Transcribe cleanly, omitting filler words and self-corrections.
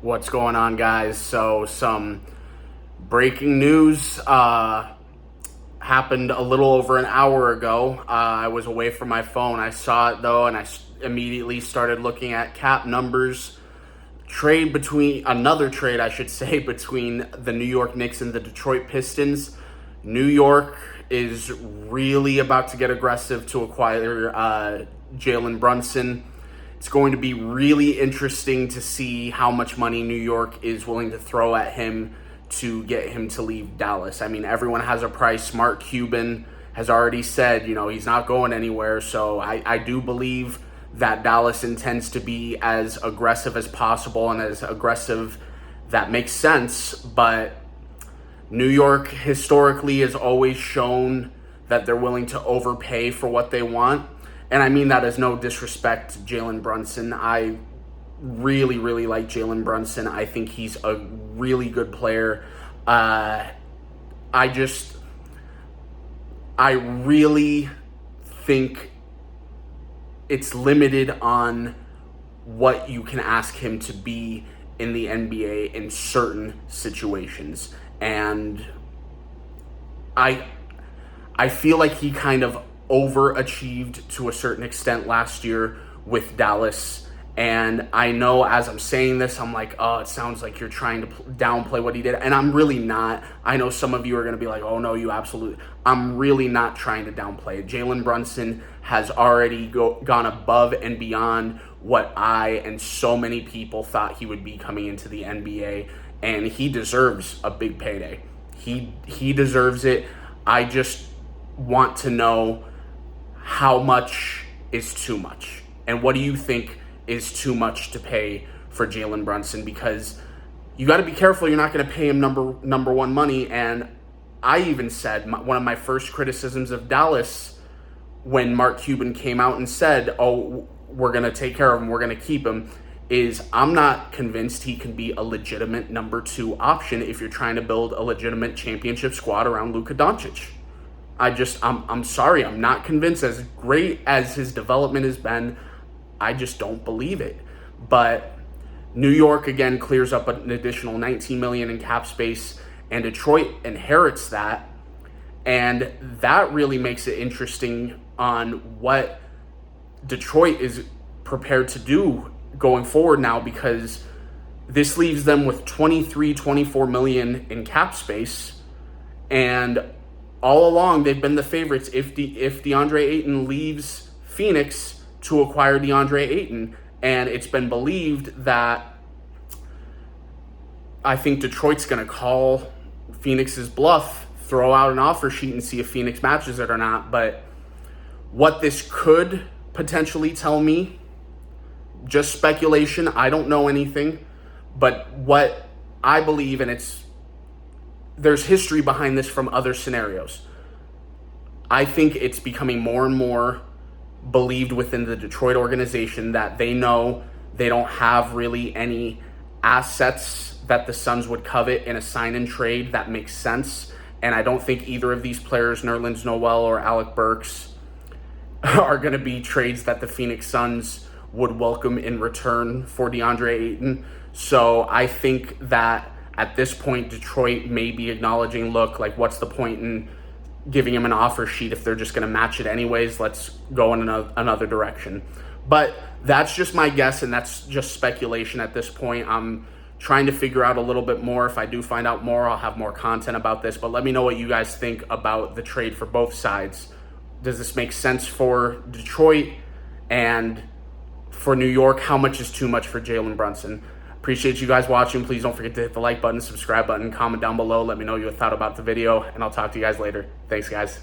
What's going on, guys? So some breaking news happened a little over an hour ago. I was away from my phone. I saw it though, and I immediately started looking at cap numbers. Another trade, I should say, between the New York Knicks and the Detroit Pistons. New York is really about to get aggressive to acquire Jalen Brunson. It's going to be really interesting to see how much money New York is willing to throw at him to get him to leave Dallas. I mean, everyone has a price. Mark Cuban has already said, he's not going anywhere. So I do believe that Dallas intends to be as aggressive as possible and as aggressive that makes sense. But New York historically has always shown that they're willing to overpay for what they want. And I mean that as no disrespect to Jalen Brunson. I really, really like Jalen Brunson. I think he's a really good player. I really think it's limited on what you can ask him to be in the NBA in certain situations. And I feel like he kind of overachieved to a certain extent last year with Dallas. And I know as I'm saying this, I'm like, oh, it sounds like you're trying to downplay what he did. And I'm really not. I know some of you are going to be like, oh, no, you absolutely. I'm really not trying to downplay it. Jalen Brunson has already gone above and beyond what I and so many people thought he would be coming into the NBA. And he deserves a big payday. He deserves it. I just want to know how much is too much. And what do you think is too much to pay for Jalen Brunson? Because you got to be careful. You're not going to pay him number one money. And I even said one of my first criticisms of Dallas when Mark Cuban came out and said, oh, we're going to take care of him, we're going to keep him, is I'm not convinced he can be a legitimate number two option if you're trying to build a legitimate championship squad around Luka Doncic. I'm sorry, I'm not convinced. As great as his development has been, I just don't believe it. But New York, again, clears up an additional $19 million in cap space, and Detroit inherits that. And that really makes it interesting on what Detroit is prepared to do going forward now, because this leaves them with $24 million in cap space. And all along, they've been the favorites if DeAndre Ayton leaves Phoenix to acquire DeAndre Ayton. And it's been believed that I think Detroit's going to call Phoenix's bluff, throw out an offer sheet and see if Phoenix matches it or not. But what this could potentially tell me, just speculation, I don't know anything, but what I believe, and there's history behind this from other scenarios. I think it's becoming more and more believed within the Detroit organization that they know they don't have really any assets that the Suns would covet in a sign and trade that makes sense. And I don't think either of these players, Nerlens Noel or Alec Burks, are going to be trades that the Phoenix Suns would welcome in return for DeAndre Ayton. So I think that at this point, Detroit may be acknowledging, look, like, what's the point in giving him an offer sheet if they're just going to match it anyways? Let's go in another direction. But that's just my guess, and that's just speculation at this point. I'm trying to figure out a little bit more. If I do find out more, I'll have more content about this. But let me know what you guys think about the trade for both sides. Does this make sense for Detroit? And for New York, how much is too much for Jalen Brunson? Appreciate you guys watching. Please don't forget to hit the like button, subscribe button, comment down below. Let me know your thought about the video, and I'll talk to you guys later. Thanks, guys.